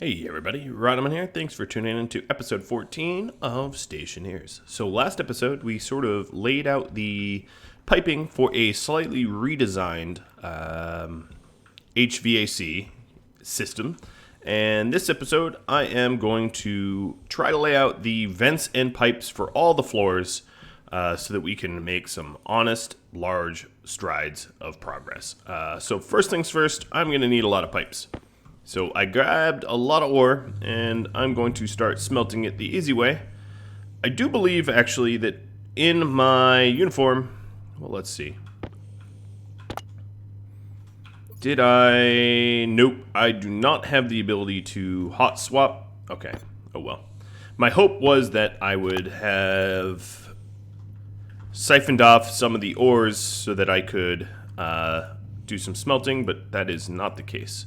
Hey everybody, Rhadamant here. Thanks for tuning in to episode 14 of Stationeers. So last episode we sort of laid out the piping for a slightly redesigned HVAC system. And this episode I am going to try to lay out the vents and pipes for all the floors so that we can make some honest, large strides of progress. So first things first, I'm going to need a lot of pipes. So I grabbed a lot of ore, and I'm going to start smelting it the easy way. I do believe, actually, that in my uniform... Well, let's see. Did I... Nope, I do not have the ability to hot swap. Okay, oh well. My hope was that I would have siphoned off some of the ores so that I could do some smelting, but that is not the case.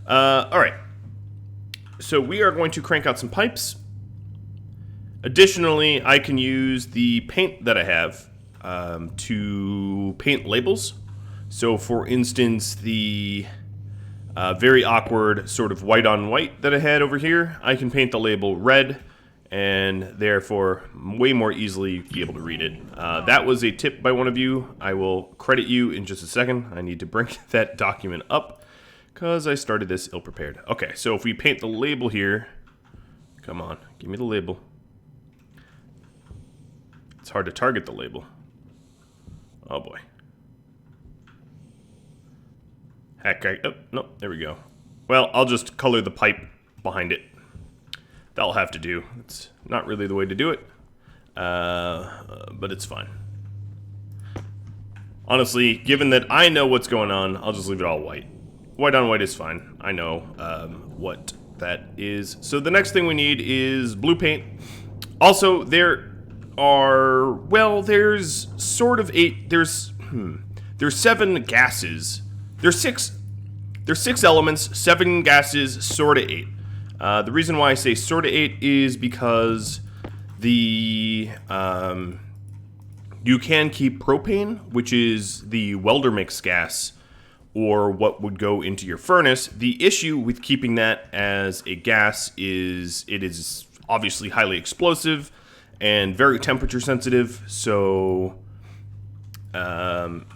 Alright, so we are going to crank out some pipes. Additionally, I can use the paint that I have to paint labels. So for instance, the very awkward sort of white on white that I had over here, I can paint the label red and therefore way more easily be able to read it. That was a tip by one of you. I will credit you in just a second. I need to bring that document up, because I started this ill-prepared. Okay, so if we paint the label here... Come on, give me the label. It's hard to target the label. Oh boy. Heck, oh, no, there we go. Well, I'll just color the pipe behind it. That'll have to do. It's not really the way to do it, but it's fine. Honestly, given that I know what's going on, I'll just leave it all white. White on white is fine. I know what that is. So the next thing we need is blue paint. Also, there are, well, there's sort of there's 7 gases. There's six elements, 7 gases, sort of 8. The reason why I say sort of 8 is because the you can keep propane, which is the welder mix gas, or what would go into your furnace. The issue with keeping that as a gas is it is obviously highly explosive and very temperature sensitive, so I'm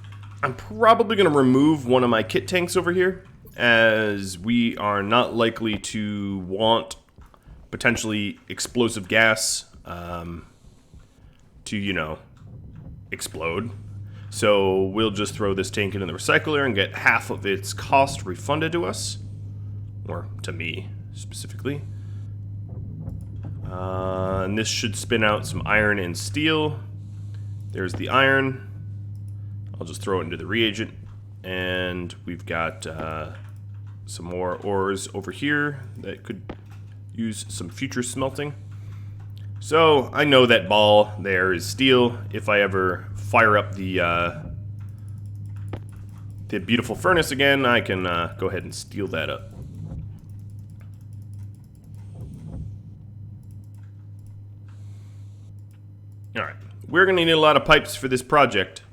probably going to remove one of my kit tanks over here, as we are not likely to want potentially explosive gas to, you know, explode. So we'll just throw this tank into the recycler and get half of its cost refunded to us. Or to me, specifically. And this should spin out some iron and steel. There's the iron. I'll just throw it into the reagent. And we've got some more ores over here that could use some future smelting. So I know that ball there is steel. If I ever fire up the beautiful furnace again, I can go ahead and steel that up. Alright, we're going to need a lot of pipes for this project.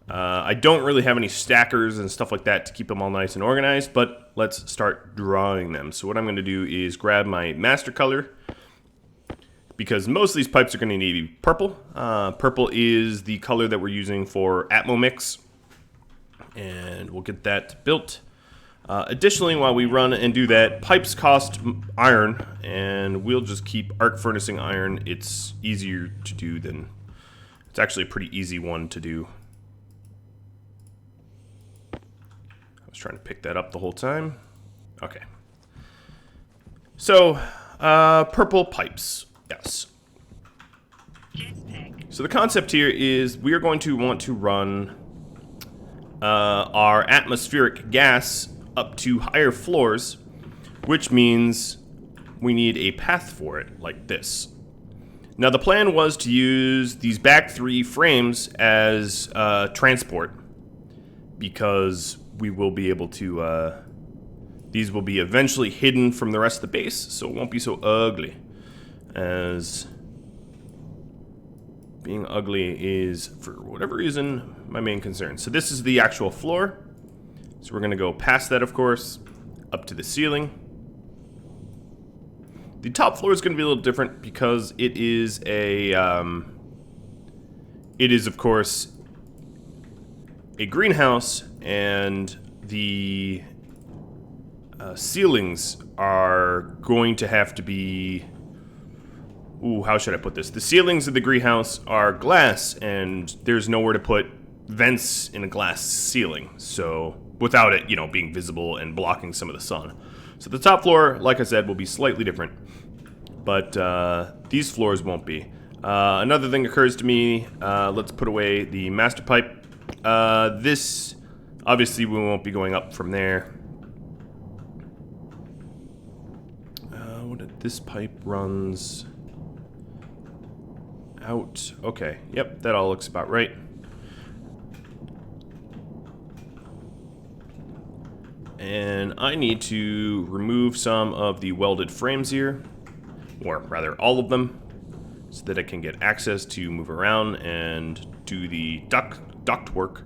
I don't really have any stackers and stuff like that to keep them all nice and organized, but let's start drawing them. So what I'm going to do is grab my master color, because most of these pipes are going to need purple. Purple is the color that we're using for Atmo Mix, and we'll get that built. Additionally, while we run and do that, pipes cost iron, and we'll just keep arc furnacing iron. It's easier to do than... It's actually a pretty easy one to do. I was trying to pick that up the whole time. Okay. So, purple pipes. Yes. So the concept here is we are going to want to run our atmospheric gas up to higher floors, which means we need a path for it, like this. Now the plan was to use these back 3 frames as transport, because we will be able to, these will be eventually hidden from the rest of the base, so it won't be so ugly. As being ugly is, for whatever reason, my main concern. So this is the actual floor. So we're going to go past that, of course, up to the ceiling. The top floor is going to be a little different because it is of course a greenhouse, and the ceilings are going to have to be... Ooh, how should I put this? The ceilings of the greenhouse are glass, and there's nowhere to put vents in a glass ceiling, so without it, you know, being visible and blocking some of the sun. So the top floor, like I said, will be slightly different, but these floors won't be. Another thing occurs to me. Let's put away the master pipe. This, obviously, we won't be going up from there. This pipe runs out. Okay, yep, that all looks about right. And I need to remove some of the welded frames here, or rather all of them, so that I can get access to move around and do the duct work.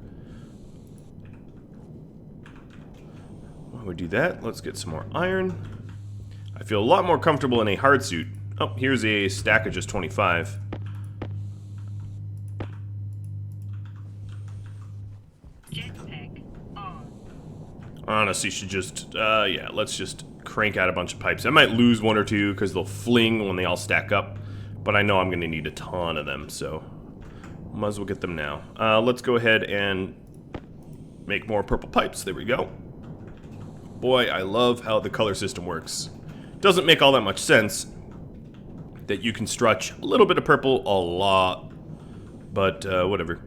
While we do that, let's get some more iron. I feel a lot more comfortable in a hard suit. Oh, here's a stack of just 25. Jetpack on. Honestly, should just, yeah, let's just crank out a bunch of pipes. I might lose one or two because they'll fling when they all stack up, but I know I'm going to need a ton of them, so might as well get them now. Let's go ahead and make more purple pipes. There we go. Boy, I love how the color system works. Doesn't make all that much sense that you can stretch a little bit of purple a lot, but whatever.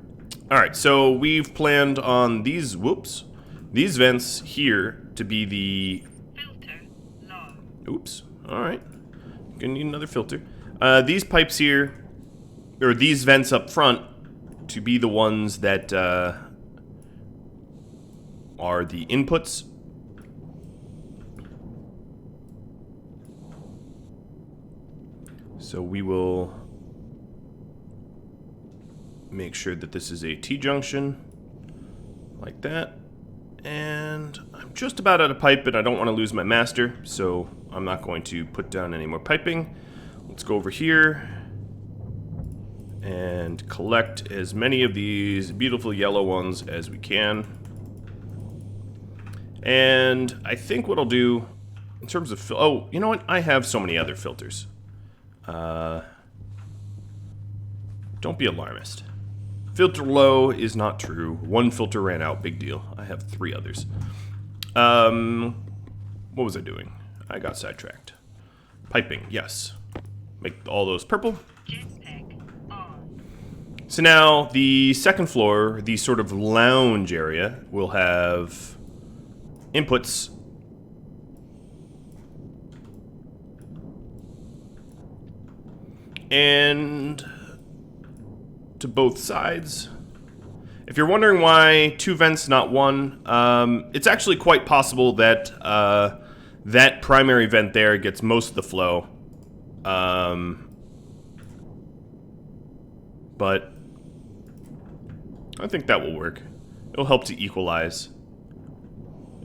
Alright, so we've planned on these, these vents here to be the... Filter low. Oops, alright. Gonna need another filter. These pipes here, or these vents up front, to be the ones that are the inputs. So we will make sure that this is a T-junction, like that. And I'm just about out of pipe, and I don't want to lose my master, so I'm not going to put down any more piping. Let's go over here and collect as many of these beautiful yellow ones as we can. And I think what I'll do in terms of... Oh, you know what? I have so many other filters. Don't be alarmist. Filter low is not true. One filter ran out, big deal. I have 3 others. What was I doing? I got sidetracked. Piping, yes. Make all those purple. Jetpack on. So now the second floor, the sort of lounge area, will have inputs. And to both sides. If you're wondering why 2 vents, not 1, it's actually quite possible that that primary vent there gets most of the flow. But I think that will work. It'll help to equalize.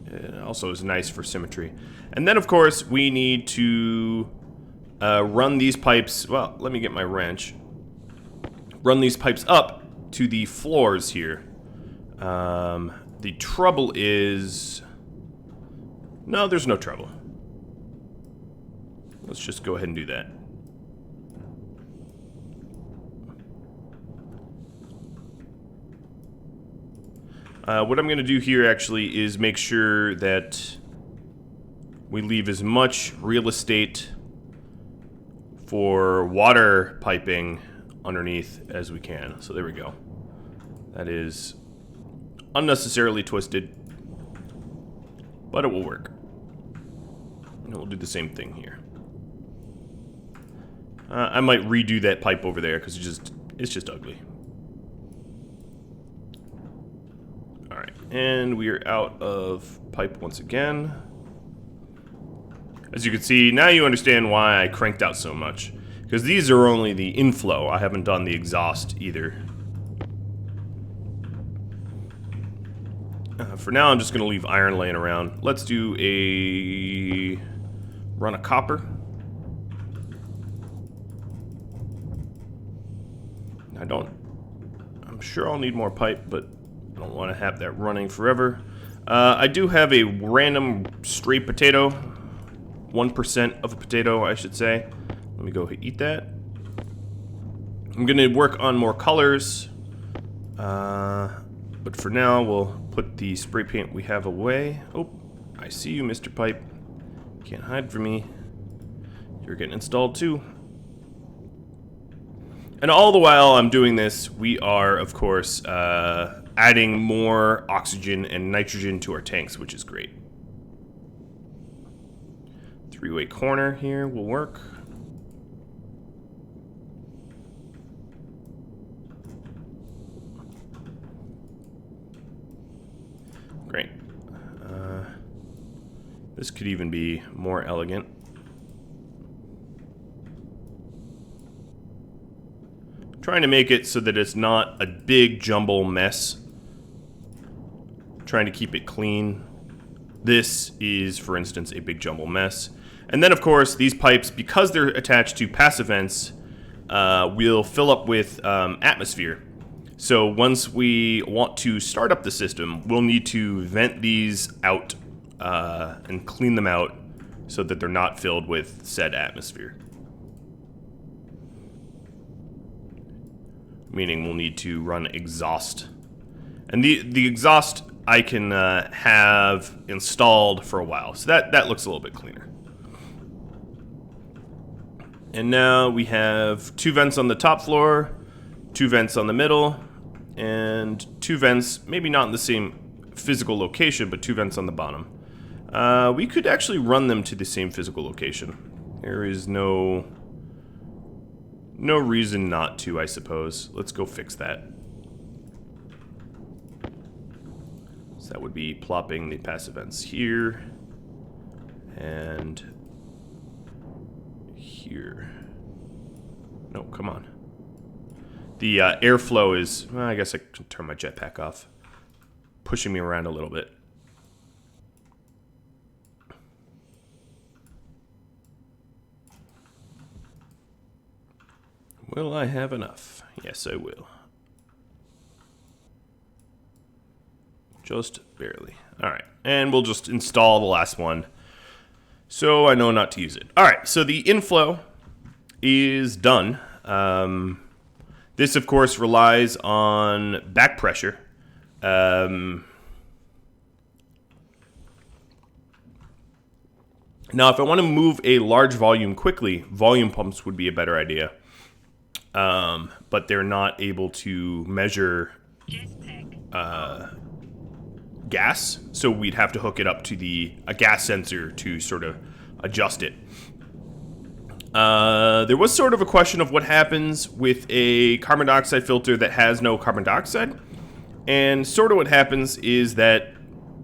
It also is nice for symmetry. And then, of course, we need to run these pipes... Well, let me get my wrench. Run these pipes up to the floors here. The trouble is... No, there's no trouble. Let's just go ahead and do that. What I'm going to do here actually is make sure that we leave as much real estate for water piping underneath as we can. So there we go. That is unnecessarily twisted, but it will work. And we'll do the same thing here. I might redo that pipe over there because it's just ugly. Alright, and we are out of pipe once again. As you can see, now you understand why I cranked out so much. Because these are only the inflow. I haven't done the exhaust either. For now, I'm just going to leave iron laying around. Let's do a run of copper. I'm sure I'll need more pipe, but I don't want to have that running forever. I do have a random stray potato. 1% of a potato, I should say. Let me go eat that. I'm going to work on more colors. But for now, we'll put the spray paint we have away. Oh, I see you, Mr. Pipe. Can't hide from me. You're getting installed too. And all the while I'm doing this, we are, of course, adding more oxygen and nitrogen to our tanks, which is great. Three-way corner here will work. Great. This could even be more elegant. Trying to make it so that it's not a big jumble mess. Trying to keep it clean. This is, for instance, a big jumble mess. And then, of course, these pipes, because they're attached to passive vents, will fill up with atmosphere. So once we want to start up the system, we'll need to vent these out and clean them out so that they're not filled with said atmosphere. Meaning we'll need to run exhaust. And the exhaust I can have installed for a while. So that looks a little bit cleaner. And now we have 2 vents on the top floor, 2 vents on the middle, and 2 vents, maybe not in the same physical location, but 2 vents on the bottom. We could actually run them to the same physical location. There is no reason not to, I suppose. Let's go fix that. So that would be plopping the passive vents here and here. No, come on. The airflow is, well, I guess I can turn my jetpack off. Pushing me around a little bit. Will I have enough? Yes, I will. Just barely. Alright, and we'll just install the last one so I know not to use it. Alright, so the inflow is done. This, of course, relies on back pressure. Now, if I want to move a large volume quickly, volume pumps would be a better idea. But they're not able to measure gas, so we'd have to hook it up to a gas sensor to sort of adjust it. There was sort of a question of what happens with a carbon dioxide filter that has no carbon dioxide, and sort of what happens is that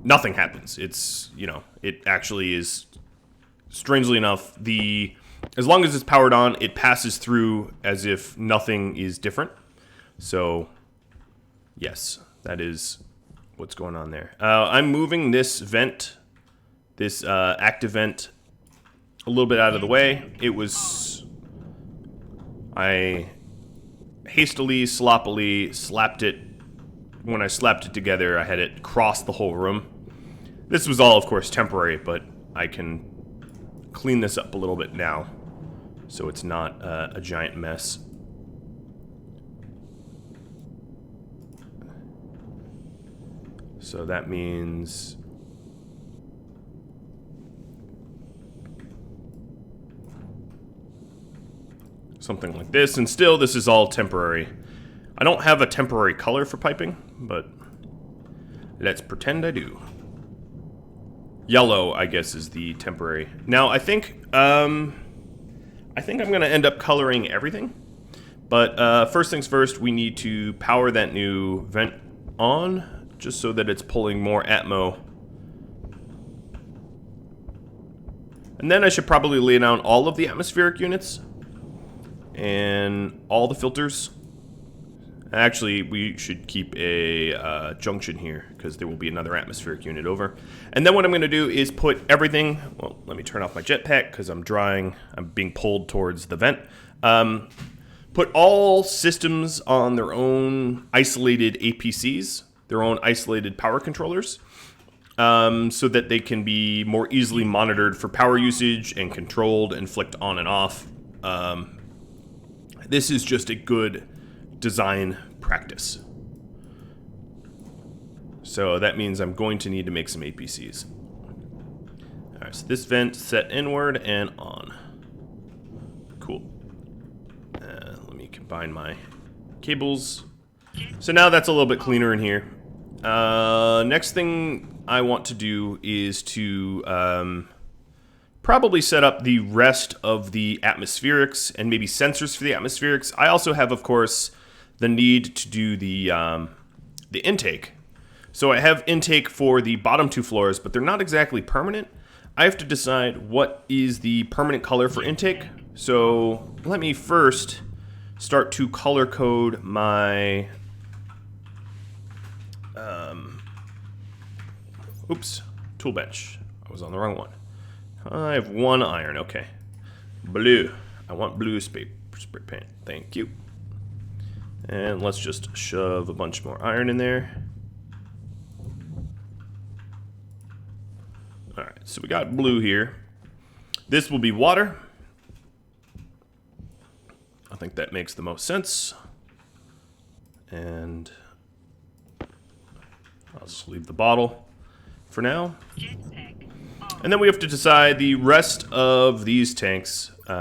nothing happens. It's, you know, it actually is, strangely enough, as long as it's powered on, it passes through as if nothing is different. So, yes, that is what's going on there. I'm moving this vent, this active vent, a little bit out of the way. I hastily, sloppily slapped it. When I slapped it together, I had it cross the whole room. This was all, of course, temporary, but I can clean this up a little bit now, so it's not a giant mess. So that means something like this, and still this is all temporary. I don't have a temporary color for piping, but let's pretend I do. Yellow, I guess, is the temporary. Now, I think I'm gonna end up coloring everything. But first things first, we need to power that new vent on, just so that it's pulling more atmo. And then I should probably lay down all of the atmospheric units and all the filters. Actually, we should keep a junction here, because there will be another atmospheric unit over. And then what I'm going to do is put everything... Well, let me turn off my jetpack, because I'm being pulled towards the vent. put all systems on their own isolated APCs, their own isolated power controllers, so that they can be more easily monitored for power usage and controlled and flicked on and off. This is just a good design practice. So that means I'm going to need to make some APCs. Alright, so this vent set inward and on. Cool. Let me combine my cables. So now that's a little bit cleaner in here. Next thing I want to do is to probably set up the rest of the atmospherics and maybe sensors for the atmospherics. I also have, of course, the need to do the intake. So I have intake for the bottom 2 floors, but they're not exactly permanent. I have to decide what is the permanent color for intake. So let me first start to color code my tool bench. I was on the wrong one. I have 1 iron, okay. Blue. I want blue spray paint. Thank you. And let's just shove a bunch more iron in there. Alright, so we got blue here. This will be water. I think that makes the most sense. And I'll just leave the bottle for now. And then we have to decide the rest of these tanks. They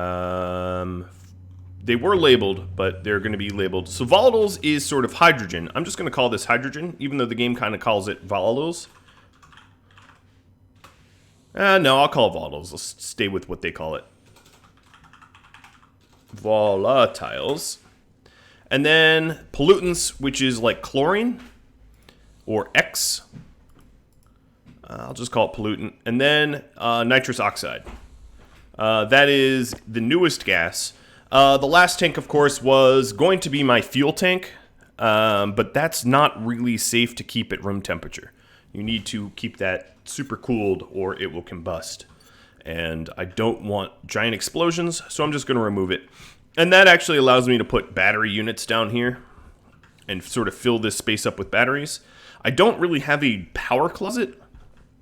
were labeled, but they're going to be labeled. So volatiles is sort of hydrogen. I'm just going to call this hydrogen, even though the game kind of calls it volatiles. No, I'll call it volatiles. Let's stay with what they call it. Volatiles. And then pollutants, which is like chlorine or X. I'll just call it pollutant. And then nitrous oxide. That is the newest gas. The last tank, of course, was going to be my fuel tank. But that's not really safe to keep at room temperature. You need to keep that super cooled or it will combust. And I don't want giant explosions, so I'm just going to remove it. And that actually allows me to put battery units down here and sort of fill this space up with batteries. I don't really have a power closet,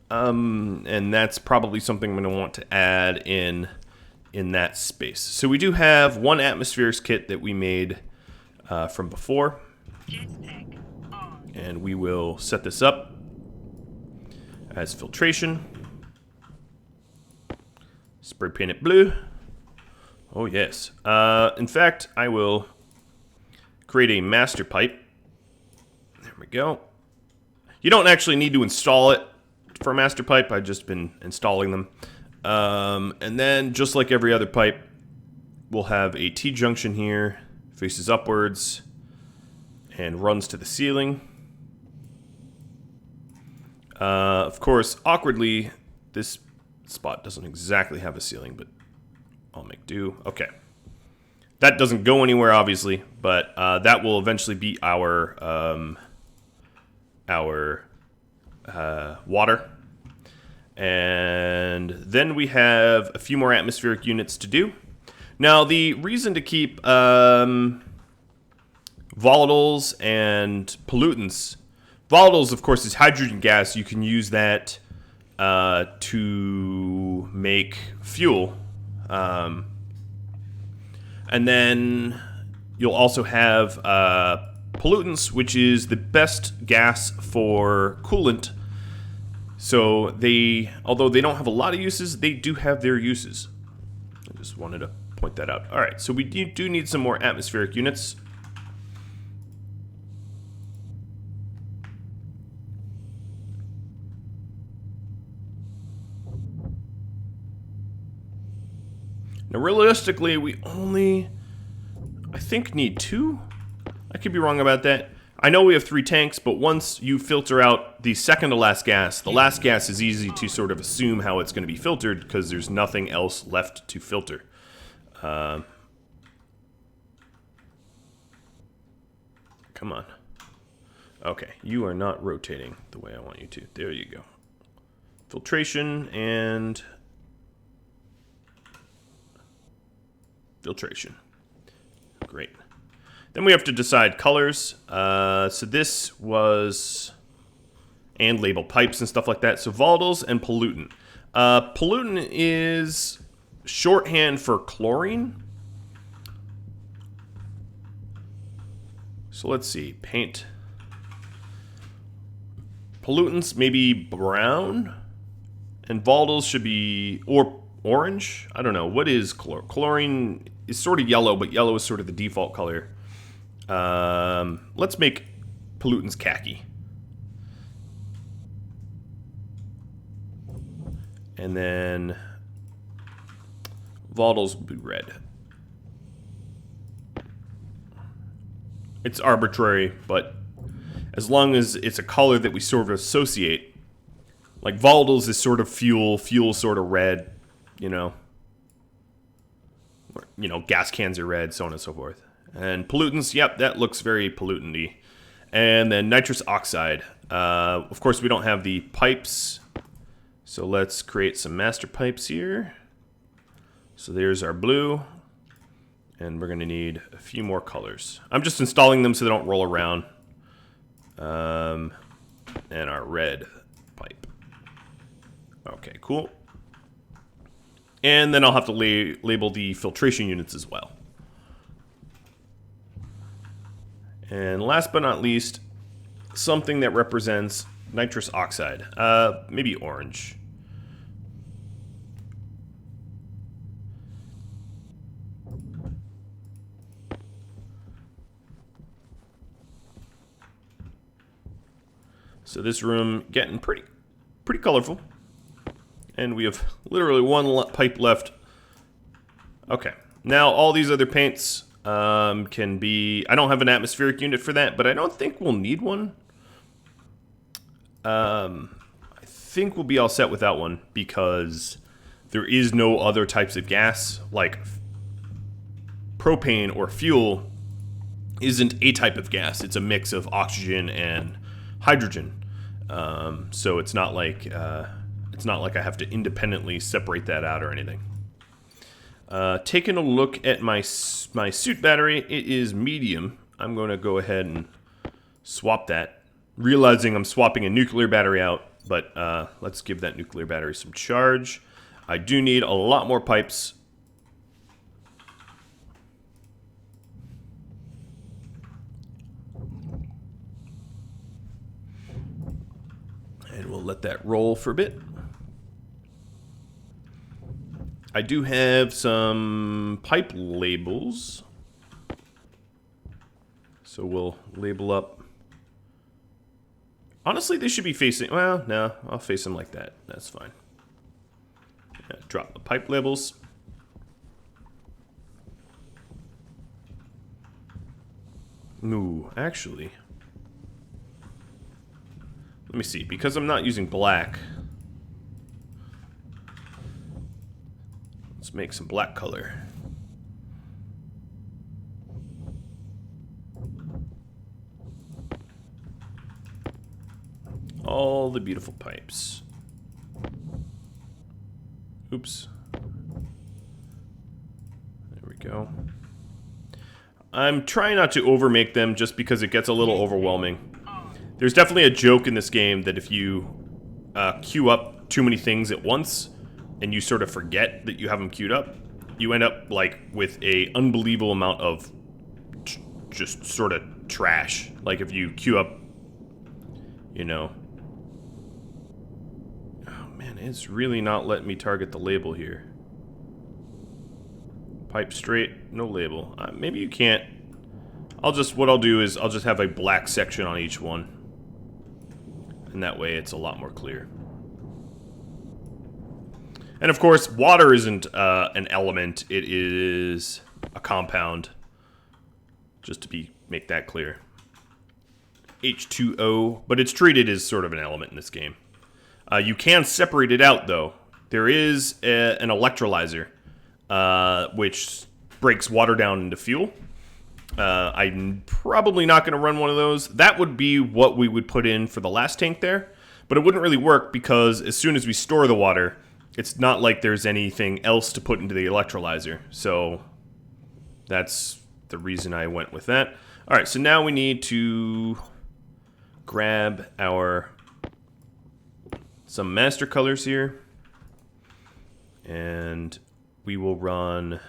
and that's probably something I'm going to want to add in that space. So we do have 1 atmospherics kit that we made from before, and we will set this up as filtration. Spray paint it blue. Oh yes. In fact, I will create a master pipe. There we go. You don't actually need to install it for a master pipe. I've just been installing them. And then, just like every other pipe, we'll have a T-junction here, faces upwards, and runs to the ceiling. Of course, awkwardly, this spot doesn't exactly have a ceiling, but I'll make do. Okay. That doesn't go anywhere, obviously, but that will eventually be our water. And then we have a few more atmospheric units to do. Now, the reason to keep volatiles and pollutants... Volatiles, of course, is hydrogen gas. You can use that to make fuel. And then you'll also have pollutants, which is the best gas for coolant. So although they don't have a lot of uses, they do have their uses. I just wanted to point that out. All right, so we do need some more atmospheric units. Now, realistically, we only, I think, need 2. I could be wrong about that. I know we have 3 tanks, but once you filter out the second to last gas, the last gas is easy to sort of assume how it's going to be filtered because there's nothing else left to filter. Come on. Okay, you are not rotating the way I want you to. There you go. Filtration and... filtration. Great. Then we have to decide colors. So this was... and label pipes and stuff like that. So volatiles and pollutant. Pollutant is shorthand for chlorine. So let's see. Paint. Pollutants maybe brown. And volatiles should be... or orange? I don't know. What is chlorine? Is sort of yellow, but yellow is sort of the default color. Let's make pollutants khaki. And then volatiles will be red. It's arbitrary, but as long as it's a color that we sort of associate, like volatiles is sort of fuel, fuel sort of red, you know. Gas cans are red, so on and so forth. And pollutants, yep, that looks very pollutant-y. And then nitrous oxide. Of course, we don't have the pipes, so let's create some master pipes here. So there's our blue, and we're going to need a few more colors. I'm just installing them so they don't roll around. And our red pipe. Okay, cool. And then I'll have to label the filtration units as well. And last but not least, something that represents nitrous oxide. Maybe orange. So this room getting pretty colorful. And we have literally one pipe left. Okay. Now all these other paints can be... I don't have an atmospheric unit for that, but I don't think we'll need one. I think we'll be all set without one because there is no other types of gas. Like propane or fuel isn't a type of gas. It's a mix of oxygen and hydrogen. So it's not like I have to independently separate that out or anything. Taking a look at my suit battery, it is medium. I'm going to go ahead and swap that, realizing I'm swapping a nuclear battery out, but let's give that nuclear battery some charge. I do need a lot more pipes. And we'll let that roll for a bit. I do have some pipe labels. So we'll label up. Honestly, they should be facing... Well, no, I'll face them like that. That's fine. Yeah, drop the pipe labels. Ooh, actually... Let me see. Because I'm not using black... Let's make some black color. All the beautiful pipes. Oops. There we go. I'm trying not to overmake them just because it gets a little overwhelming. There's definitely a joke in this game that if you queue up too many things at once, and you sort of forget that you have them queued up, you end up like with a unbelievable amount of just sort of trash. Like if you queue up, you know. Oh man, it's really not letting me target the label here. Pipe straight, no label. Maybe you can't. What I'll do is I'll just have a black section on each one. And that way it's a lot more clear. And of course, water isn't an element, it is a compound. Just to make that clear. H2O, but it's treated as sort of an element in this game. You can separate it out, though. There is an electrolyzer, which breaks water down into fuel. I'm probably not going to run one of those. That would be what we would put in for the last tank there. But it wouldn't really work because as soon as we store the water... It's not like there's anything else to put into the electrolyzer, so that's the reason I went with that. All right, so now we need to grab some master colors here, and we will run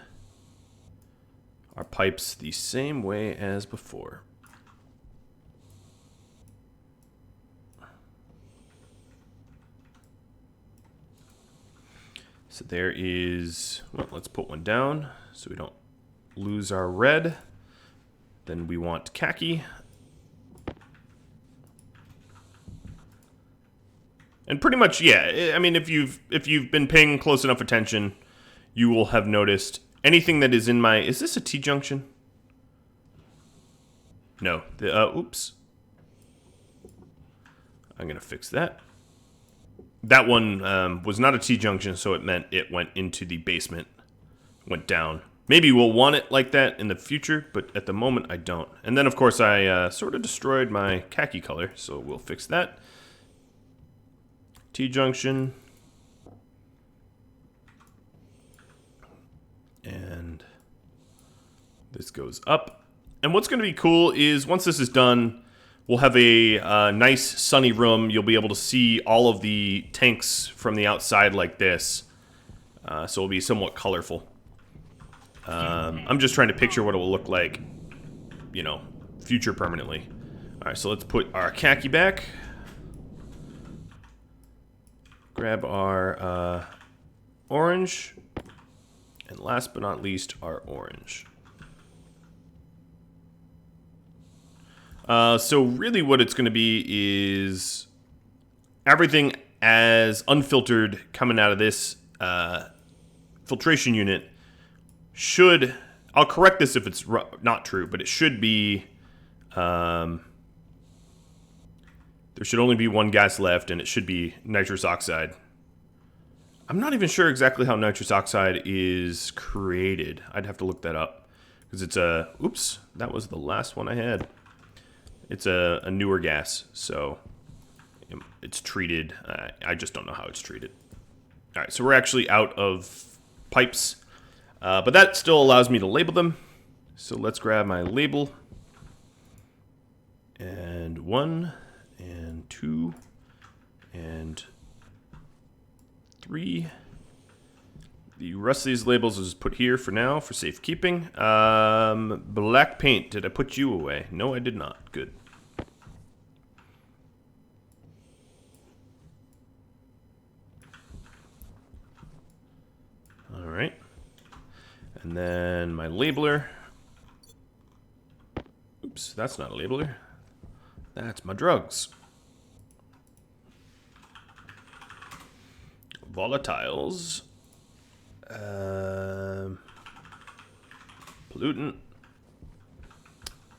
our pipes the same way as before. So there is, well, let's put one down so we don't lose our red. Then we want khaki. And pretty much, yeah, I mean, if you've been paying close enough attention, you will have noticed anything that is in my, is this a T-junction? No, oops. I'm gonna fix that. That one was not a T-junction, so it meant it went into the basement, went down. Maybe we'll want it like that in the future, but at the moment I don't. And then, of course, I sort of destroyed my khaki color, so we'll fix that. T-junction. And this goes up. And what's going to be cool is once this is done, we'll have a nice sunny room. You'll be able to see all of the tanks from the outside like this. So it'll be somewhat colorful. I'm just trying to picture what it will look like, you know, future permanently. All right, so let's put our khaki back. Grab our orange. And last but not least, our orange. So really what it's going to be is everything as unfiltered coming out of this filtration unit should, I'll correct this if it's not true, but it should be, there should only be one gas left, and it should be nitrous oxide. I'm not even sure exactly how nitrous oxide is created. I'd have to look that up, because it's a, oops, that was the last one I had. It's a newer gas, so it's treated. I just don't know how it's treated. All right, so we're actually out of pipes, but that still allows me to label them. So let's grab my label. And 1, and 2, and 3. The rest of these labels is put here for now for safekeeping. Black paint. Did I put you away? No, I did not. Good. All right. And then my labeler. Oops, that's not a labeler. That's my drugs. Volatiles. Pollutant.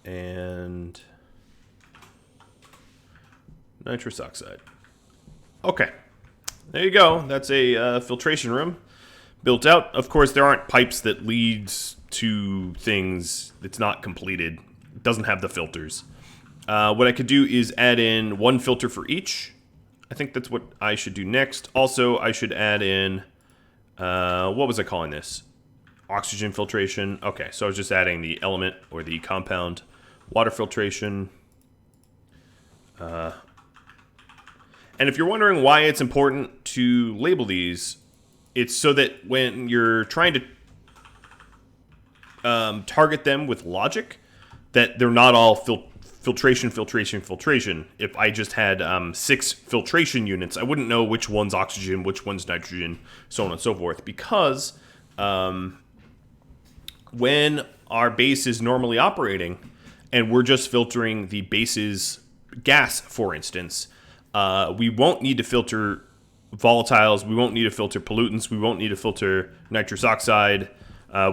And nitrous oxide. Okay. There you go. That's a filtration room built out. Of course, there aren't pipes that leads to things. It's not completed. It doesn't have the filters. What I could do is add in one filter for each. I think that's what I should do next. Also, I should add in, what was I calling this? Oxygen filtration. Okay, so I was just adding the element or the compound. Water filtration. And if you're wondering why it's important to label these, it's so that when you're trying to target them with logic, that they're not all filtration. If I just had 6 filtration units, I wouldn't know which one's oxygen, which one's nitrogen, so on and so forth. Because when our base is normally operating and we're just filtering the base's gas, for instance, we won't need to filter volatiles, we won't need to filter pollutants, we won't need to filter nitrous oxide,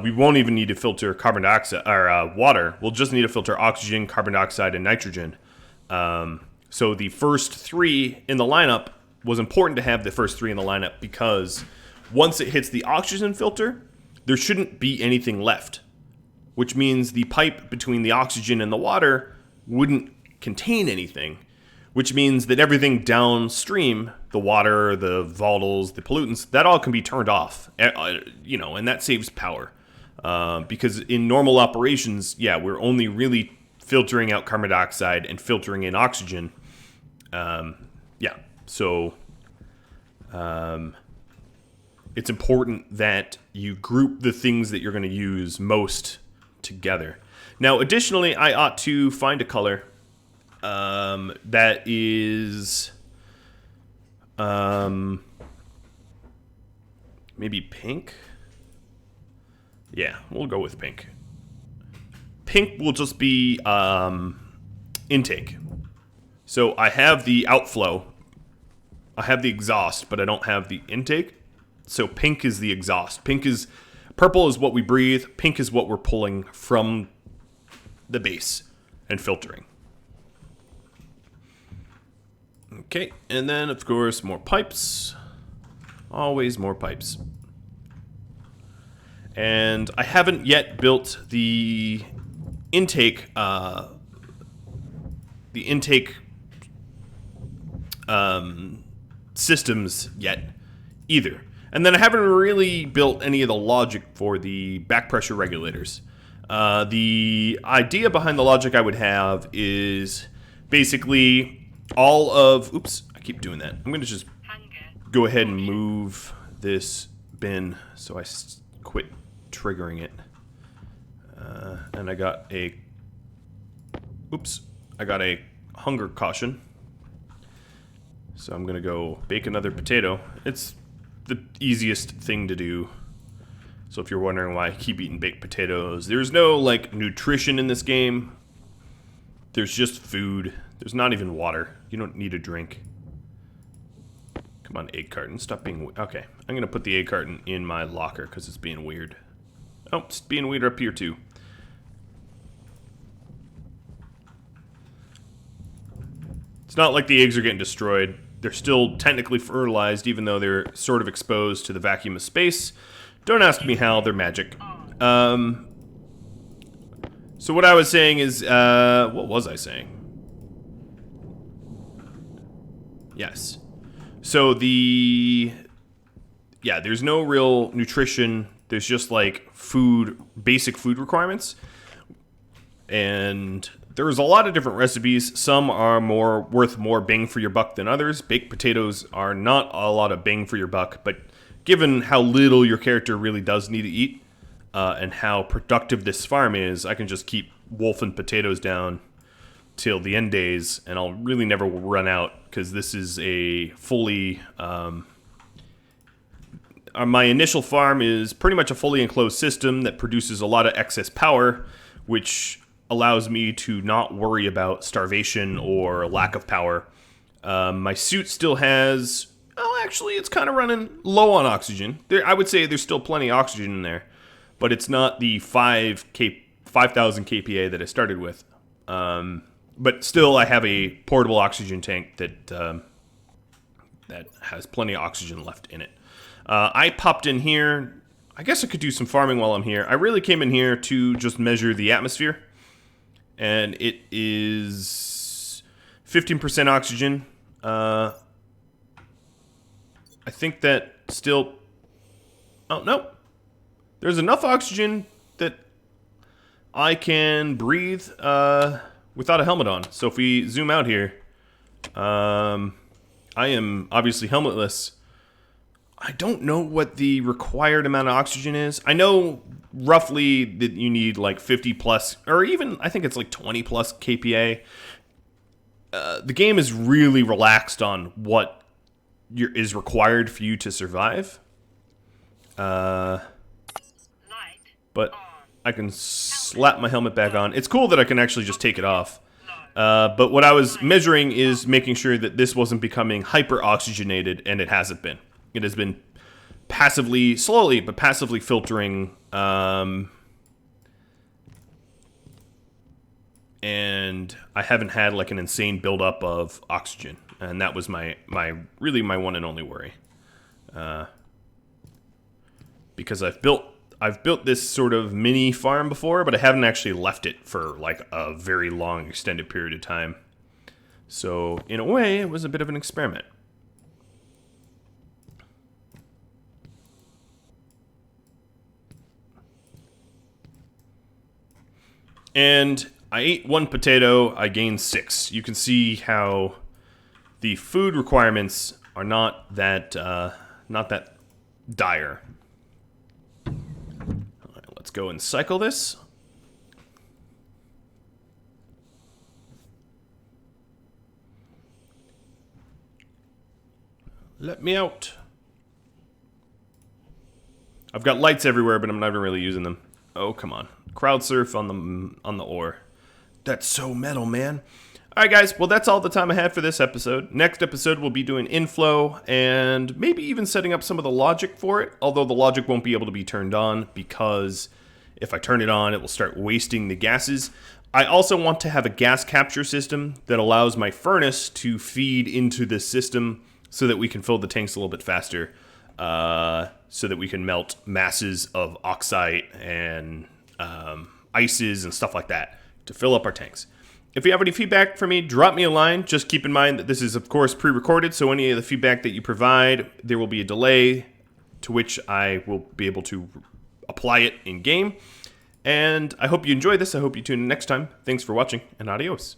we won't even need to filter carbon dioxide or water. We'll just need to filter oxygen, carbon dioxide, and nitrogen. So the first 3 in the lineup was important to have the first 3 in the lineup because once it hits the oxygen filter, there shouldn't be anything left, which means the pipe between the oxygen and the water wouldn't contain anything, which means that everything downstream, the water, the volatiles, the pollutants, that all can be turned off, you know, and that saves power. Because in normal operations, yeah, we're only really filtering out carbon dioxide and filtering in oxygen. Yeah, so it's important that you group the things that you're going to use most together. Now, additionally, I ought to find a color that is maybe pink. Yeah, we'll go with pink. Pink will just be intake. So I have the outflow. I have the exhaust, but I don't have the intake. So pink is the exhaust. Purple is what we breathe. Pink is what we're pulling from the base and filtering. Okay, and then of course more pipes. Always more pipes. And I haven't yet built the intake systems yet either. And then I haven't really built any of the logic for the back pressure regulators. The idea behind the logic I would have is basically all of... Oops, I keep doing that. I'm going to just go ahead and move this bin so I quit triggering it. And I got a... Oops, I got a hunger caution. So I'm going to go bake another potato. It's the easiest thing to do. So if you're wondering why I keep eating baked potatoes, there's no, like, nutrition in this game. There's just food. There's not even water. You don't need a drink. Come on, egg carton. Stop being... Okay, I'm going to put the egg carton in my locker because it's being weird. Oh, it's being weird up here, too. It's not like the eggs are getting destroyed. They're still technically fertilized, even though they're sort of exposed to the vacuum of space. Don't ask me how, they're magic. So what I was saying is, what was I saying? Yes. So yeah, there's no real nutrition. There's just like food, basic food requirements. And there's a lot of different recipes. Some are worth more bang for your buck than others. Baked potatoes are not a lot of bang for your buck, but given how little your character really does need to eat, and how productive this farm is, I can just keep wolfing potatoes down till the end days, and I'll really never run out, because this is a fully... my initial farm is pretty much a fully enclosed system that produces a lot of excess power, which allows me to not worry about starvation or lack of power. My suit still has... Oh, actually, it's kind of running low on oxygen. I would say there's still plenty of oxygen in there, but it's not the 5,000 kPa that I started with. But still, I have a portable oxygen tank that has plenty of oxygen left in it. I popped in here. I guess I could do some farming while I'm here. I really came in here to just measure the atmosphere, and it is 15% oxygen. I think that still... Oh, no. There's enough oxygen that I can breathe without a helmet on. So if we zoom out here, I am obviously helmetless. I don't know what the required amount of oxygen is. I know roughly that you need like 50 plus, or even I think it's like 20 plus kPa. The game is really relaxed on what is required for you to survive. But I can slap my helmet back on. It's cool that I can actually just take it off. But what I was measuring is making sure that this wasn't becoming hyper-oxygenated, and it hasn't been. It has been passively, slowly, but passively filtering, and I haven't had like an insane buildup of oxygen, and that was my one and only worry. Because I've built this sort of mini farm before, but I haven't actually left it for like a very long extended period of time. So in a way, it was a bit of an experiment. And I ate 1 potato, I gained 6. You can see how the food requirements are not that dire. All right, let's go and cycle this. Let me out. I've got lights everywhere, but I'm not even really using them. Oh, come on. Crowd surf on the ore. That's so metal, man. Alright guys, well that's all the time I had for this episode. Next episode we'll be doing inflow and maybe even setting up some of the logic for it, although the logic won't be able to be turned on because if I turn it on it will start wasting the gases. I also want to have a gas capture system that allows my furnace to feed into this system so that we can fill the tanks a little bit faster, so that we can melt masses of oxide and ices and stuff like that to fill up our tanks. If you have any feedback for me, drop me a line. Just keep in mind that this is, of course, pre-recorded, so any of the feedback that you provide, there will be a delay to which I will be able to apply it in-game. And I hope you enjoy this. I hope you tune in next time. Thanks for watching, and adios.